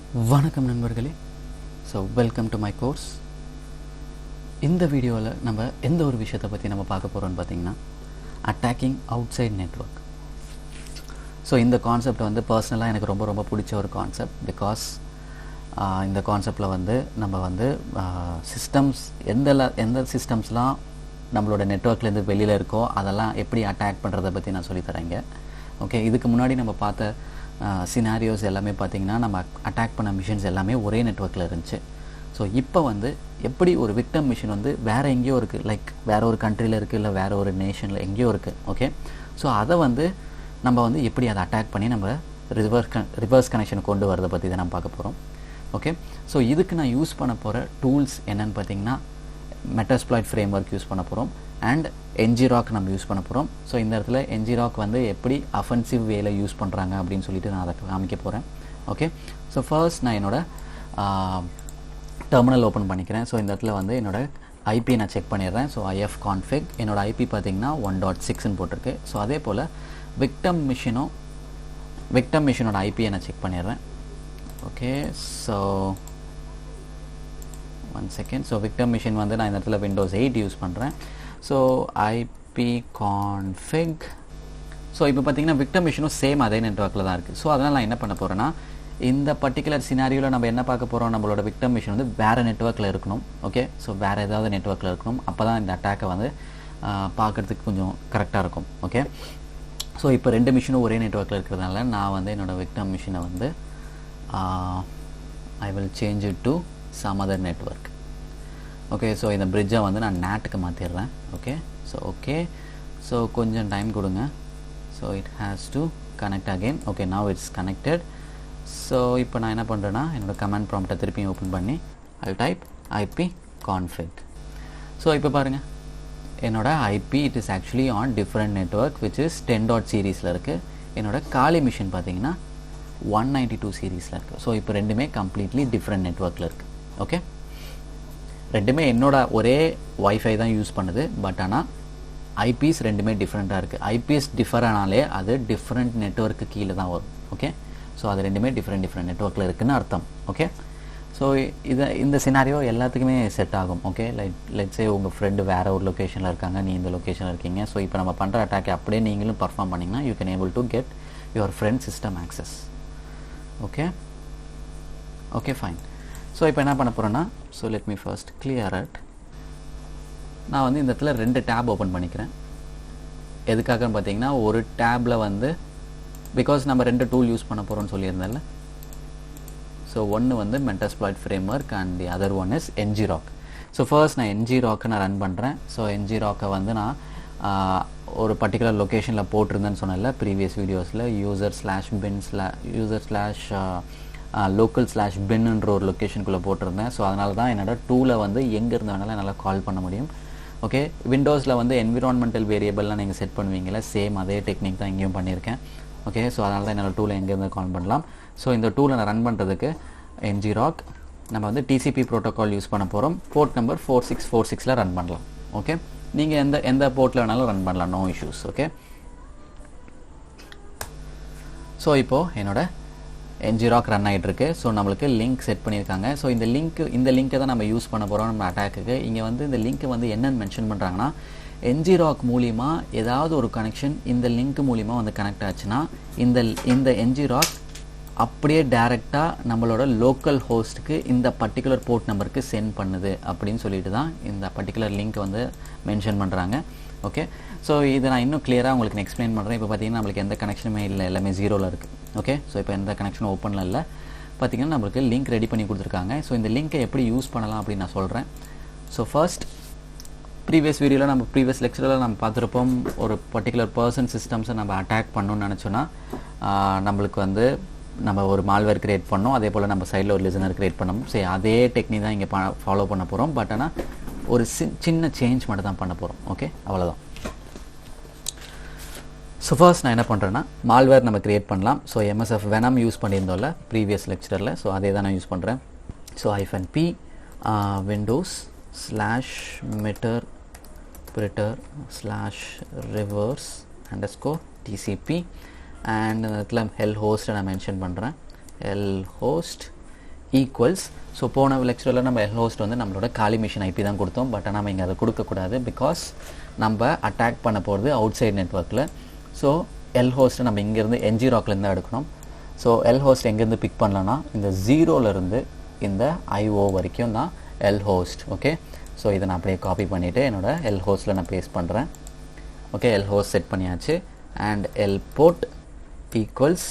வணக்கம் நண்பர்களே. So welcome to my course. இந்த வீடியோவில் நம்ம எந்த ஒரு விஷயத்தை பற்றி நம்ம பார்க்க போகிறோம்னு பார்த்தீங்கன்னா attacking outside network. So இந்த கான்செப்ட் வந்து பர்சனலாக எனக்கு ரொம்ப ரொம்ப பிடிச்ச ஒரு கான்செப்ட். பிகாஸ் இந்த கான்செப்டில் வந்து நம்ம வந்து சிஸ்டம்ஸ் எந்த சிஸ்டம்ஸ்லாம் நம்மளோட நெட்வொர்க்லேருந்து வெளியில் இருக்கோ அதெல்லாம் எப்படி அட்டாக் பண்ணுறதை பற்றி நான் சொல்லித்தரேங்க. ஓகே, இதுக்கு முன்னாடி நம்ம பார்த்த சினாரியோஸ் எல்லாமே பார்த்திங்கன்னா நம்ம அட்டாக் பண்ண மிஷின்ஸ் எல்லாமே ஒரே நெட்வொர்க்கில் இருந்துச்சு. ஸோ இப்போ வந்து எப்படி ஒரு விக்டம் மிஷின் வந்து வேறு எங்கேயோ இருக்குது, லைக் வேறு ஒரு கண்ட்ரியில் இருக்குது, இல்லை வேறு ஒரு நேஷனில் எங்கேயோ இருக்குது. ஓகே, ஸோ அதை வந்து நம்ம வந்து எப்படி அதை அட்டாக் பண்ணி நம்ம ரிவர்ஸ் கனெக்ஷன் கொண்டு வரதை பற்றி தான் நம்ம பார்க்க போகிறோம். ஓகே, ஸோ இதுக்கு நான் யூஸ் பண்ண போகிற டூல்ஸ் என்னென்னு பார்த்தீங்கன்னா மெட்டாஸ்ப்ளாய்ட் ஃப்ரேம் ஒர்க் யூஸ் பண்ண போகிறோம் அண்ட் என்ஜிராக் நம்ம யூஸ் பண்ண போகிறோம். ஸோ இந்த இடத்துல என்ஜிராக் வந்து எப்படி அஃபென்சிவ் வேல யூஸ் பண்ணுறாங்க அப்படின்னு சொல்லிட்டு நான் அதை காமிக்க போகிறேன். ஓகே, ஸோ ஃபர்ஸ்ட் நான் என்னோடய டெர்மினல் ஓப்பன் பண்ணிக்கிறேன். ஸோ இந்த இடத்துல வந்து என்னோடய ஐபி நான் செக் பண்ணிடுறேன். ஸோ IF config என்னோடய ஐபி பார்த்திங்கன்னா 1.6ன்னு போட்டிருக்கு. ஸோ அதே போல் விக்டம் மிஷினோட ஐபியை நான் செக் பண்ணிடுறேன். Okay, so 1 second. So victim machine வந்து நான் இந்த இடத்துல Windows 8 யூஸ் பண்ணுறேன். So IP config. ஸோ இப்போ பார்த்தீங்கன்னா விக்டம் மிஷினும் சேம் அதே நெட்வொர்க்கில் தான் இருக்குது. ஸோ அதனால் நான் என்ன பண்ண போகிறேன்னா இந்த பர்டிகுலர் சினாரியோவில் நம்ம என்ன பார்க்க போகிறோம், நம்மளோட விக்டம் மிஷின் வந்து வேறு நெட்வொர்க்கில் இருக்கணும். ஓகே, ஸோ வேறு ஏதாவது நெட்வொர்க்கில் இருக்கணும். அப்போ தான் இந்த அட்டாக்கை வந்து பார்க்குறதுக்கு கொஞ்சம் கரெக்டாக இருக்கும். ஓகே, ஸோ இப்போ ரெண்டு மிஷினும் ஒரே நெட்வொர்க்கில் இருக்கிறதுனால நான் வந்து என்னோடய விக்டம் மிஷினை வந்து I will change it to some other network. Okay, so இந்த பிரிட்ஜை வந்து நான் நேட்டுக்கு மாற்றிடுறேன். ஓகே, ஸோ கொஞ்சம் டைம் கொடுங்க. So it has to connect again. Okay, now it's connected. So இப்போ நான் என்ன பண்ணுறேன்னா என்னோடய கமாண்ட் ப்ராம்ப்டை திருப்பியும் ஓப்பன் பண்ணி ஐ டைப் ஐபி கான்ஃபிக். ஸோ இப்போ பாருங்கள் என்னோடய IP it is actually on different network which is 10. சீரீஸில் இருக்குது. என்னோடய காலி மிஷின் பார்த்தீங்கன்னா 192 சீரீஸில் இருக்குது. ஸோ இப்போ ரெண்டுமே கம்ப்ளீட்லி டிஃப்ரெண்ட் நெட்வொர்க்கில் இருக்குது. ஓகே, ரெண்டுமே என்னோட ஒரே வைஃபை தான் யூஸ் பண்ணுது. பட் ஆனால் ஐபிஎஸ் ரெண்டுமே டிஃப்ரெண்ட்டாக இருக்குது. ஐபிஎஸ் டிஃபர் ஆனாலே அது டிஃப்ரெண்ட் நெட்வொர்க்கு கீழே தான் வரும். ஓகே, ஸோ அது ரெண்டுமே டிஃப்ரெண்ட் நெட்வொர்க்கில் இருக்குதுன்னு அர்த்தம். ஓகே, ஸோ இந்த சினாரியோ எல்லாத்துக்குமே செட் ஆகும். ஓகே, லெட்ஸே உங்கள் ஃப்ரெண்டு வேறு ஒரு லொக்கேஷனில் இருக்காங்க, நீ இந்த லொக்கேஷனில் இருக்கீங்க. ஸோ இப்போ நம்ம பண்ணுற அட்டாக் அப்படியே நீங்களும் பர்ஃபார்ம் பண்ணிங்கன்னா you can able to get your friend system access. Okay fine. So இப்போ என்ன பண்ண போகிறேன்னா so let me first clear it. நான் வந்து இந்த இடத்துல 2 டேப் ஓப்பன் பண்ணிக்கிறேன். எதுக்காகன்னு பார்த்தீங்கன்னா ஒரு டேப்பில் வந்து பிகாஸ் நம்ம 2 டூல் யூஸ் பண்ண போகிறோம்னு சொல்லியிருந்தேன்ல. ஸோ ஒன்று வந்து metasploit framework and the other one is ngrok. So first நான் என்ஜிராக்கை நான் ரன் பண்ணுறேன். ஸோ என்ஜிராக்கை வந்து நான் ஒரு பர்டிகுலர் லொக்கேஷனில் போட்டிருந்தேன்னு சொன்னேன்ல ப்ரீவியஸ் வீடியோஸில் local/bin/local/binன்ற ஒரு லொக்கேஷனுக்குள்ளே போட்டிருந்தேன். ஸோ அதனால தான் என்னோட டூலை வந்து எங்கேருந்து வேணாலும் என்னால் கால் பண்ண முடியும். ஓகே, விண்டோஸில் வந்து என்விரான்மெண்டல் வேரியபிள்லாம் நீங்கள் செட் பண்ணுவீங்களா, சேம் அதே டெக்னிக் தான் இங்கேயும் பண்ணியிருக்கேன். ஓகே, ஸோ அதனால தான் என்னோடய டூலை எங்கேருந்து கால் பண்ணலாம். ஸோ இந்த டூலை நான் ரன் பண்ணுறதுக்கு என்ஜிராக் நம்ம வந்து டிசிபி ப்ரோட்டோகால் யூஸ் பண்ண போகிறோம். போர்ட் நம்பர் 4646 ரன் பண்ணலாம். ஓகே, நீங்கள் எந்த போர்ட்டில் வேணாலும் ரன் பண்ணலாம், நோ இஷ்யூஸ். ஓகே, ஸோ இப்போது என்னோட என்ஜிராக் ரன் ஆகிட்டுருக்கு. ஸோ நம்மளுக்கு லிங்க் செட் பண்ணியிருக்காங்க. ஸோ இந்த லிங்க்கை தான் நம்ம யூஸ் பண்ண போகிறோம் நம்ம அட்டாக்குக்கு. இங்கே வந்து இந்த லிங்க்கை வந்து என்னென்னு மென்ஷன் பண்ணுறாங்கன்னா என்ஜிராக் மூலிமா ஏதாவது ஒரு கனெக்ஷன் இந்த லிங்க் மூலிமா வந்து கனெக்ட் ஆச்சுன்னா இந்த என்ஜிராக் அப்படியே டைரெக்டாக நம்மளோட லோக்கல் ஹோஸ்ட்டுக்கு இந்த பர்டிகுலர் போர்ட் நம்பருக்கு சென்ட் பண்ணுது அப்படின்னு சொல்லிட்டு தான் இந்த பர்டிகுலர் லிங்க் வந்து மென்ஷன் பண்ணுறாங்க. ஓகே, ஸோ இதை நான் இன்னும் கிளியராக உங்களுக்கு நான் எக்ஸ்பிளைன் பண்ணுறேன். இப்போ பார்த்தீங்கன்னா நம்மளுக்கு எந்த கனெக்ஷனுமே இல்லை, எல்லாமே 0ல் இருக்குது. ஓகே, ஸோ இப்போ எந்த கனெக்ஷனும் ஓப்பனில் இல்லை. பார்த்தீங்கன்னா நம்மளுக்கு லிங்க் ரெடி பண்ணி கொடுத்துருக்காங்க. ஸோ இந்த லிங்க்கை எப்படி யூஸ் பண்ணலாம் அப்படின்னு நான் சொல்கிறேன். ஸோ ஃபர்ஸ்ட் ப்ரீவியஸ் லெக்சரில் நம்ம பார்த்துருப்போம், ஒரு பர்டிகுலர் பர்சன் சிஸ்டம்ஸை நம்ம அட்டாக் பண்ணணும்னு நினச்சோன்னா நம்மளுக்கு வந்து நம்ம ஒரு மால்வேர் க்ரியேட் பண்ணோம், அதே போல் நம்ம சைடில் ஒரு லிசனர் க்ரியேட் பண்ணோம். சரி, அதே டெக்னிக் தான் இங்கே ஃபாலோ பண்ண போகிறோம். பட் ஆனால் ஒரு சின்ன சேஞ்ச் மட்டும் தான் பண்ண போகிறோம். ஓகே, அவ்வளோதான். ஸோ ஃபர்ஸ்ட் நான் என்ன பண்ணுறேன்னா மால்வேர் நம்ம க்ரியேட் பண்ணலாம். ஸோ MSF வெனம் யூஸ் பண்ணியிருந்தோம்ல ப்ரீவியஸ் லெக்சரில், ஸோ அதே தான் நான் யூஸ் பண்ணுறேன். ஸோ -p windows/meter/reverse_tcp and இடத்துல ஹெல் ஹோஸ்ட்டை நான் மென்ஷன் பண்ணுறேன். ஹெல் ஹோஸ்ட் ஈக்குவல்ஸ். ஸோ போன லெக்சரில் நம்ம எல் ஹோஸ்ட் வந்து நம்மளோட காலி மிஷின் ஐபி தான் கொடுத்தோம். பட் நம்ம இங்கே அதை கொடுக்கக்கூடாது, பிகாஸ் நம்ம அட்டாக் பண்ண போகிறது அவுட் சைட் நெட்ஒர்க்கில். ஸோ எல் ஹோஸ்ட்டை நம்ம இங்கேருந்து என்ஜி ராக்லேருந்து எடுக்கணும். ஸோ எல் ஹோஸ்ட் எங்கேருந்து பிக் பண்ணலான்னா இந்த 0லேருந்து இந்த ஐஓ வரைக்கும் தான் எல் ஹோஸ்ட். ஓகே, ஸோ இதை நான் அப்படியே காப்பி பண்ணிவிட்டு என்னோட எல் ஹோஸ்ட்டில் நான் பேஸ்ட் பண்ணுறேன். ஓகே, எல் ஹோஸ்ட் செட் பண்ணியாச்சு. And L port equals.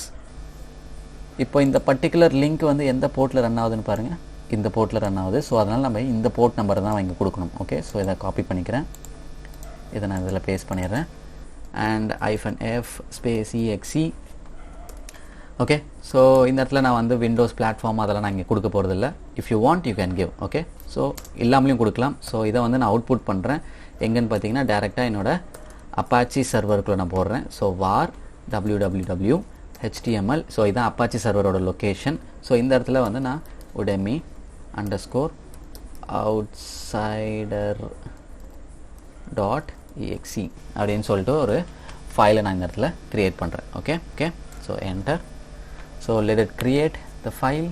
இப்போ இந்த பர்டிகுலர் லிங்க் வந்து எந்த போர்ட்டில் ரன் ஆகுதுன்னு பாருங்கள், இந்த போர்ட்டில் ரன் ஆகுது. ஸோ அதனால் நம்ம இந்த போர்ட் நம்பரை தான் இங்கே கொடுக்கணும். ஓகே, ஸோ இதை காப்பி பண்ணிக்கிறேன், இதை நான் இதில் பேஸ்ட் பண்ணிடுறேன். And -f space exe. Okay, so இந்த இடத்துல நான் வந்து விண்டோஸ் பிளாட்ஃபார்ம் அதெல்லாம் நான் இங்கே கொடுக்க போகிறதில்ல. If you want you can give. Okay, so இல்லாமலையும் கொடுக்கலாம். ஸோ இதை வந்து நான் அவுட்புட் பண்ணுறேன் எங்கன்னு பார்த்தீங்கன்னா டேரெக்டாக என்னோட அப்பாச்சி சர்வருக்குள்ளே நான் போடுறேன். So var www HTML. So இதுதான் அப்பாச்சி சர்வரோட லொக்கேஷன். ஸோ இந்த இடத்துல வந்து நான் udemy _outsider.exe அப்படின்னு சொல்லிட்டு ஒரு ஃபைலை நான் இந்த இடத்துல க்ரியேட் பண்ணுறேன். Okay, so enter. So let it create the file.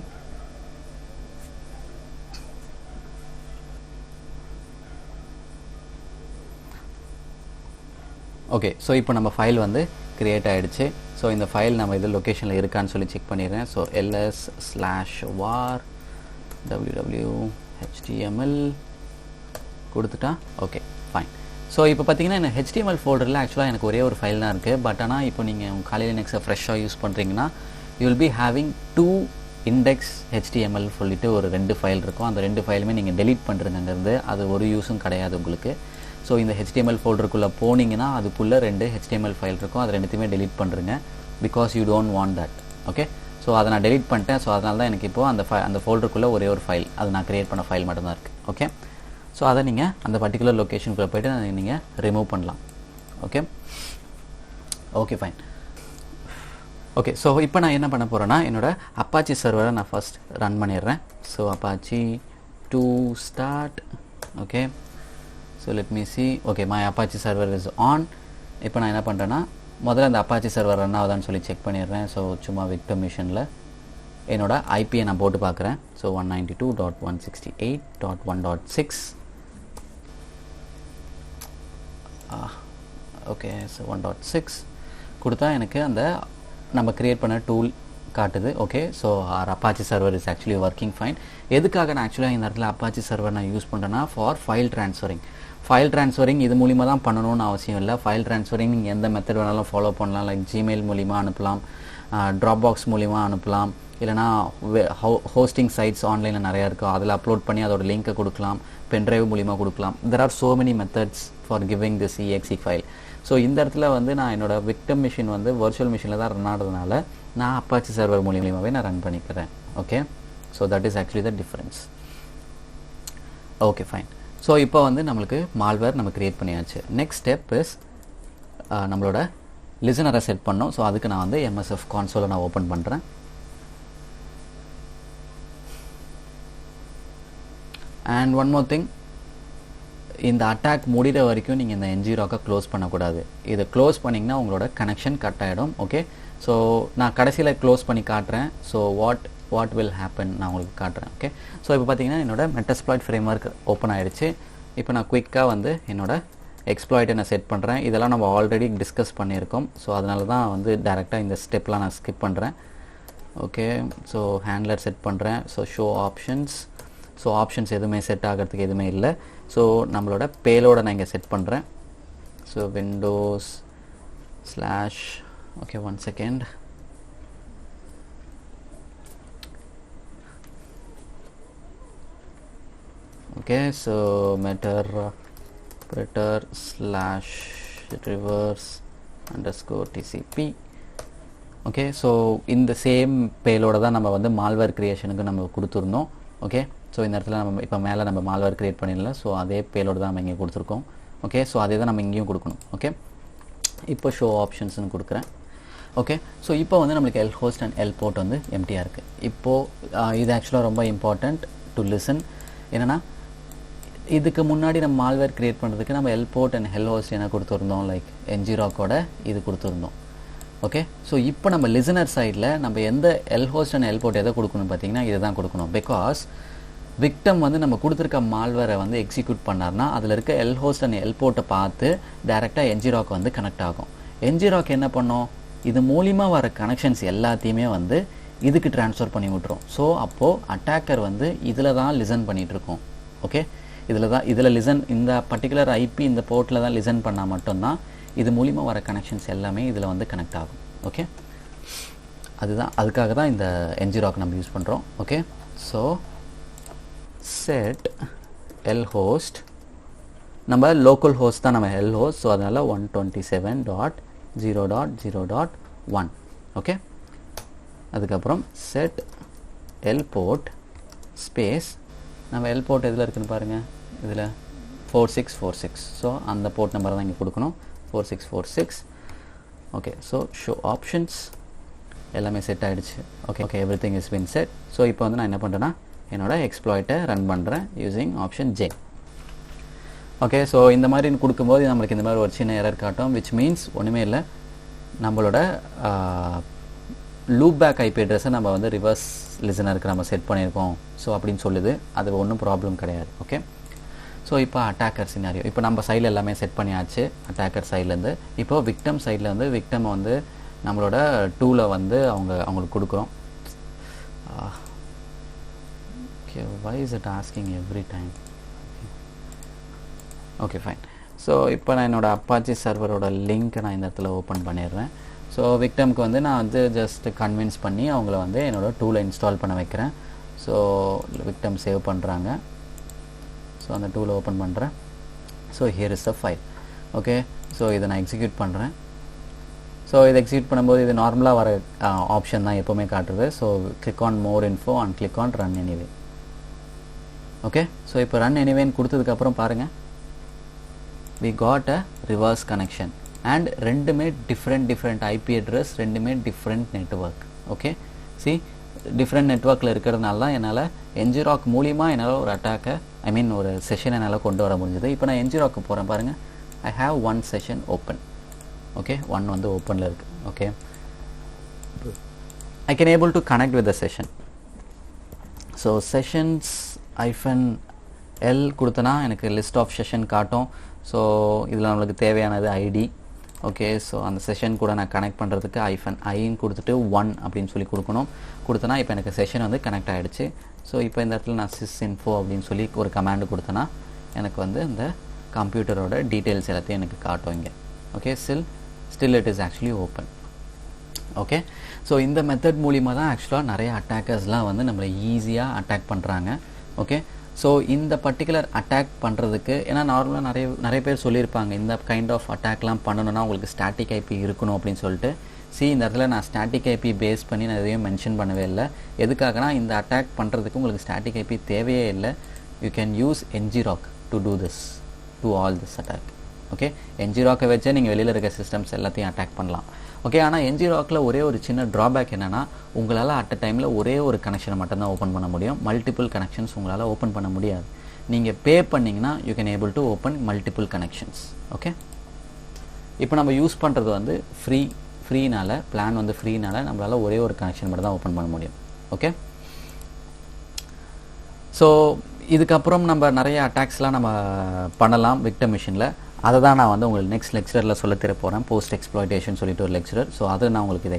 Okay, so இப்போ நம்ம ஃபைல் வந்து க்ரியேட் ஆகிடுச்சு. ஸோ இந்த ஃபைல் நம்ம இது லொக்கேஷனில் இருக்கான்னு சொல்லி செக் பண்ணிடுறேன். ஸோ ls/var www HTML கொடுத்துட்டா. Okay, fine. ஸோ இப்போ பார்த்தீங்கன்னா இந்த HTML ஃபோல்டரில் ஆக்சுவலாக எனக்கு ஒரே ஒரு ஃபைல் தான் இருக்குது. பட் ஆனால் இப்போ நீங்கள் உங்கள் காலையில் லினக்ஸை ஃப்ரெஷ்ஷாக யூஸ் பண்ணுறீங்கன்னா you will be having 2 index HTML சொல்லிட்டு ஒரு 2 ஃபைல் இருக்கும். அந்த 2 ஃபைலுமே நீங்கள் டெலீட் பண்ணுறதுங்கிறது அது ஒரு யூஸும் கிடையாது உங்களுக்கு. ஸோ இந்த HTML ஃபோல்டருக்குள்ளே போனீங்கன்னா அதுக்குள்ளே 2 HTML ஃபைல் இருக்கும். அது ரெண்டுத்தையுமே டெலீட் பண்ணுறேங்க, because you don't want that. Okay, so அதை நான் டெலீட் பண்ணிட்டேன். ஸோ அதனால தான் எனக்கு இப்போது அந்த ஃபோல்டருக்குள்ளே ஒரே ஒரு ஃபைல், அது நான் க்ரியேட் பண்ண ஃபைல் மட்டும்தான் இருக்குது. ஓகே, ஸோ அதை நீங்கள் அந்த பர்டிகுலர் லொக்கேஷனுக்குள்ளே போய்ட்டு நீங்கள் ரிமூவ் பண்ணலாம். Okay, fine. ஓகே, ஸோ இப்போ நான் என்ன பண்ண போகிறேன்னா என்னோட அப்பாச்சி சர்வரை நான் ஃபஸ்ட் ரன் பண்ணிடுறேன். So apache to start. Okay, so let me see. Okay, my apache server is on. இப்போ நான் என்ன பண்ணுறேன்னா முதல்ல அந்த அப்பாச்சி சர்வர் ரன் ஆகுதான்னு சொல்லி செக் பண்ணிடுறேன். ஸோ சும்மா வித் பெர்மிஷனில் என்னோட ஐபியை நான் போட்டு பார்க்குறேன். ஸோ 192.168.1.6. ஓகே, ஸோ 1.6 கொடுத்தா எனக்கு அந்த நம்ம க்ரியேட் பண்ண டூல் காட்டுது. Okay, so Apache server is actually working fine. எதுக்காக நான் ஆக்சுவலாக இந்த இடத்துல அப்பாச்சி சர்வர் நான் யூஸ் பண்ணுறேன்னா for file transferring. File transferring இது மூலிமா தான் பண்ணணும்னு அவசியம் இல்லை. ஃபைல் ட்ரான்ஸ்ஃபரிங் நீங்கள் எந்த மெத்தட் வேணாலும் ஃபாலோ பண்ணலாம். லைக் ஜிமெயில் மூலிமா அனுப்பலாம், ட்ராப்பாக்ஸ் மூலிமா அனுப்பலாம், இல்லைனா ஹோஸ்டிங் சைட்ஸ் ஆன்லைனில் நிறையா இருக்குது, அதில் அப்லோட் பண்ணி அதோட லிங்க்கை கொடுக்கலாம், பென்ட்ரைவ் மூலிமா கொடுக்கலாம். There are so many methods for giving this exe file. So இந்த இடத்துல வந்து நான் என்னோடய விக்டம் மிஷின் வந்து வர்ச்சுவல் மிஷினில் தான் ரன் ஆகிறதுனால நான் அப்பாச்சி சர்வர் மூலியமாகவே நான் ரன் பண்ணிக்கிறேன். Okay, so that is actually the difference. Okay, fine. So இப்போ வந்து நம்மளுக்கு மால்வேர் நம்ம க்ரியேட் பண்ணியாச்சு. நெக்ஸ்ட் ஸ்டெப் இஸ் நம்மளோட லிசனரை செட் பண்ணோம். ஸோ அதுக்கு நான் வந்து MSF கான்சோலை நான் ஓப்பன் பண்ணுறேன். அண்ட் ஒன் மோர் திங், இந்த அட்டாக் முடிகிற வரைக்கும் நீங்கள் இந்த NG ராக்கை க்ளோஸ் பண்ணக்கூடாது. இதை க்ளோஸ் பண்ணிங்கன்னா உங்களோட கனெக்ஷன் கட் ஆகிடும். ஓகே, ஸோ நான் கடைசியில் க்ளோஸ் பண்ணி காட்டுறேன். ஸோ வாட் வில் ஹேப்பன் நான் உங்களுக்கு காட்டுறேன். ஓகே, ஸோ இப்போ பார்த்தீங்கன்னா என்னோட மெட்டஸ்ப்ளாய்ட் ஃப்ரேம்வொர்க் ஓப்பன் ஆகிடுச்சு. இப்போ நான் குயிக்காக வந்து என்னோட எக்ஸ்ப்ளாய்ட்டை நான் செட் பண்ணுறேன். இதெல்லாம் நம்ம ஆல்ரெடி டிஸ்கஸ் பண்ணியிருக்கோம். ஸோ அதனால தான் வந்து டேரெக்டாக இந்த ஸ்டெப்லாம் நான் ஸ்கிப் பண்ணுறேன். ஓகே, ஸோ ஹேண்ட்லர் செட் பண்ணுறேன். So show options. So options எதுவுமே செட் ஆகிறதுக்கு எதுவுமே இல்லை. ஸோ நம்மளோட பேலோட நான் இங்கே செட் பண்ணுறேன். So Windows slash okay 1 second. Okay, so meter/reverse_tcp. Okay, so இந்த சேம் பேலோட தான் நம்ம வந்து மால்வேர் க்ரியேஷனுக்கு நம்ம கொடுத்துருந்தோம். ஓகே, ஸோ இந்த இடத்துல நம்ம இப்போ மேலே நம்ம மால்வேர் க்ரியேட் பண்ணிடல. ஸோ அதே பேலோடு தான் நம்ம இங்கே கொடுத்துருக்கோம். ஓகே, ஸோ அதே தான் நம்ம இங்கேயும் கொடுக்கணும். ஓகே, இப்போ ஷோ ஆப்ஷன்ஸ்னு கொடுக்குறேன். ஓகே, ஸோ இப்போ வந்து நம்மளுக்கு L host and L port வந்து எம்டியாக இருக்குது. இப்போது இது ஆக்சுவலாக ரொம்ப இம்பார்ட்டண்ட் டு லிசன். என்னென்னா இதுக்கு முன்னாடி நம்ம மால்வேர் க்ரியேட் பண்ணுறதுக்கு நம்ம L port and L host என்ன கொடுத்துருந்தோம், லைக் NG ராக்கோட இது கொடுத்துருந்தோம். ஓகே. ஸோ இப்போ நம்ம லிசனர் சைடில் நம்ம எந்த L host and L port எதை கொடுக்கணும் பார்த்தீங்கன்னா இதை தான் கொடுக்கணும். பிகாஸ் விக்டம் வந்து நம்ம கொடுத்துருக்க மால்வேரை வந்து எக்ஸிக்யூட் பண்ணார்னா அதில் இருக்க எல் ஹோஸ்ட் அண்ட் எல் போர்ட்டை பார்த்து டேரெக்டாக என்ஜிராக் வந்து கனெக்ட் ஆகும். என்ஜிராக் என்ன பண்ணோம், இது மூலிமா வர கனெக்ஷன்ஸ் எல்லாத்தையுமே வந்து இதுக்கு ட்ரான்ஸ்ஃபர் பண்ணி விட்டுரும். ஸோ அப்போது அட்டாக்கர் வந்து இதில் தான் லிசன் பண்ணிகிட்ருக்கோம். ஓகே, இதில் லிசன், இந்த பர்டிகுலர் ஐபி இந்த போர்ட்டில் தான் லிசன் பண்ணால் மட்டும்தான் இது மூலிமா வர கனெக்ஷன்ஸ் எல்லாமே இதில் வந்து கனெக்ட் ஆகும். ஓகே, அதுக்காக தான் இந்த என்ஜிராக் நம்ம யூஸ் பண்ணுறோம். Okay, so set L host, நம்ம லோக்கல் ஹோஸ்ட் தான் நம்ம எல் ஹோஸ்ட். ஸோ அதனால் 127.0.0.1. ஓகே, அதுக்கப்புறம் செட் எல் போர்ட் ஸ்பேஸ், நம்ம எல் போர்ட் எதில் இருக்குதுன்னு பாருங்கள், இதில் 4646. ஸோ அந்த போர்ட் நம்பரை தான் இங்கே கொடுக்கணும், 4646. ஓகே, ஸோ ஷோ ஆப்ஷன்ஸ் எல்லாமே செட் ஆகிடுச்சு. Okay, every thing is pin set. So இப்போ வந்து நான் என்ன பண்ணுறேன்னா என்னோடய எக்ஸ்ப்ளாய்ட்டை ரன் பண்ணுறேன் using option J. Okay, so இந்த மாதிரி கொடுக்கும்போது நம்மளுக்கு இந்த மாதிரி ஒரு சின்ன எரர் காட்டும், விச் மீன்ஸ் ஒன்றுமே இல்லை, நம்மளோட லூப் பேக் ஐபி அட்ரஸை நம்ம வந்து ரிவர்ஸ் லிசனருக்கு நம்ம செட் பண்ணியிருக்கோம். ஸோ அப்படின்னு சொல்லுது, அது ஒன்றும் ப்ராப்ளம் கிடையாது. ஓகே, ஸோ இப்போ அட்டாக்கர் சினாரியோ, இப்போ நம்ம சைடில் எல்லாமே செட் பண்ணியாச்சு அட்டாக்கர் சைட்லேருந்து. இப்போ விக்டம் சைடில் வந்து விக்டம் வந்து நம்மளோட டூலை வந்து அவங்களுக்கு கொடுக்குறோம். Okay, why is it asking every time? Okay, fine. So இப்போ நான் என்னோடய அப்பாச்சி சர்வரோட லிங்க்கை நான் இந்த இடத்துல ஓப்பன் பண்ணிடுறேன். ஸோ விக்டம்க்கு வந்து நான் வந்து ஜஸ்ட் கன்வின்ஸ் பண்ணி அவங்கள வந்து என்னோடய டூலை இன்ஸ்டால் பண்ண வைக்கிறேன். ஸோ விக்டம் சேவ் பண்ணுறாங்க. ஸோ அந்த டூலை ஓப்பன் பண்ணுறேன். So here is a file. Okay, so இதை நான் எக்ஸிக்யூட் பண்ணுறேன். ஸோ இதை எக்ஸிக்யூட் பண்ணும்போது இது நார்மலாக வர ஆப்ஷன் தான் எப்போவுமே காட்டுறது. So click on more info and click on run anyway. Okay, so இப்போ ரன் எனிவேன்னு கொடுத்ததுக்கப்புறம் பாருங்கள், we got a reverse connection and ரெண்டுமே டிஃப்ரெண்ட் ஐபி அட்ரஸ், ரெண்டுமே different network. Okay, C different நெட்வொர்க்கில் இருக்கிறதுனால தான் என்னால் என்ஜிராக் மூலிமா என்னால் ஒரு அட்டாக்கை ஒரு செஷனை என்னால் கொண்டு வர முடிஞ்சது. இப்போ நான் என்ஜிராக்கு போகிறேன் பாருங்கள், I have one session open. Okay, one வந்து ஓப்பனில் இருக்குது. Okay, I can able to connect with the session. So sessions -L கொடுத்தனா எனக்கு லிஸ்ட் ஆஃப் செஷன் காட்டும். ஸோ இதில் நம்மளுக்கு தேவையானது ஐடி. ஓகே, ஸோ அந்த செஷன் கூட நான் கனெக்ட் பண்ணுறதுக்கு -I கொடுத்துட்டு 1 அப்படின்னு சொல்லி கொடுத்தனா இப்போ எனக்கு செஷன் வந்து கனெக்ட் ஆகிடுச்சு. ஸோ இப்போ இந்த இடத்துல நான் sysinfo அப்படின்னு சொல்லி ஒரு கமாண்டு கொடுத்தனா எனக்கு வந்து இந்த கம்ப்யூட்டரோட டீட்டெயில்ஸ் எல்லாத்தையும் எனக்கு காட்டும் இங்கே. Okay, still it is actually open. Okay, so இந்த மெத்தட் மூலிமா தான் ஆக்சுவலாக நிறைய அட்டாக்கர்ஸ்லாம் வந்து நம்மளை ஈஸியாக அட்டாக் பண்ணுறாங்க. ஓகே, ஸோ இந்த பர்டிகுலர் அட்டாக் பண்ணுறதுக்கு, ஏன்னா நார்மலாக நிறைய பேர் சொல்லியிருப்பாங்க இந்த கைண்ட் ஆஃப் அட்டாக்லாம் பண்ணணுன்னா உங்களுக்கு ஸ்டாட்டிக் ஐபி இருக்கணும் அப்படின்னு சொல்லிட்டு. இந்த இடத்துல நான் ஸ்டாட்டிக் ஐபி பேஸ் பண்ணி நான் எதையும் மென்ஷன் பண்ணவே இல்லை. எதுக்காகனா இந்த அட்டாக் பண்ணுறதுக்கு உங்களுக்கு ஸ்டாட்டிக் ஐபி தேவையே இல்லை. You can use ngrok to do this, to all this attack. Okay, ngrok-ஐ வச்சே நீங்கள் வெளியில் இருக்க சிஸ்டம்ஸ் எல்லாத்தையும் அட்டாக் பண்ணலாம். ஓகே, ஆனால் ngrok-ல ஒரே ஒரு சின்ன ட்ராபேக் என்னென்னா, உங்களால் அட் அ டைமில் ஒரே ஒரு கனெக்ஷனை மட்டும்தான் ஓப்பன் பண்ண முடியும். மல்டிபிள் கனெக்ஷன்ஸ் உங்களால் ஓப்பன் பண்ண முடியாது. நீங்கள் பே பண்ணிங்கன்னா you can able to open multiple connections. Okay, இப்போ நம்ம யூஸ் பண்ணுறது வந்து ஃப்ரீனால பிளான் வந்து ஃப்ரீனால நம்மளால் ஒரே ஒரு கனெக்ஷன் மட்டும் தான் ஓப்பன் பண்ண முடியும். ஓகே, ஸோ இதுக்கப்புறம் நம்ம நிறைய அட்டாக்ஸ்லாம் நம்ம பண்ணலாம் விக்டம் மிஷினில். அதை தான் நான் வந்து உங்களுக்கு நெக்ஸ்ட் லெக்சரில் சொல்ல தர போகிறேன். போஸ்ட் எக்ஸ்ப்ளாய்டேஷன் சொல்லிட்டு ஒரு லெக்சரர். ஸோ அதை நான் உங்களுக்கு இதை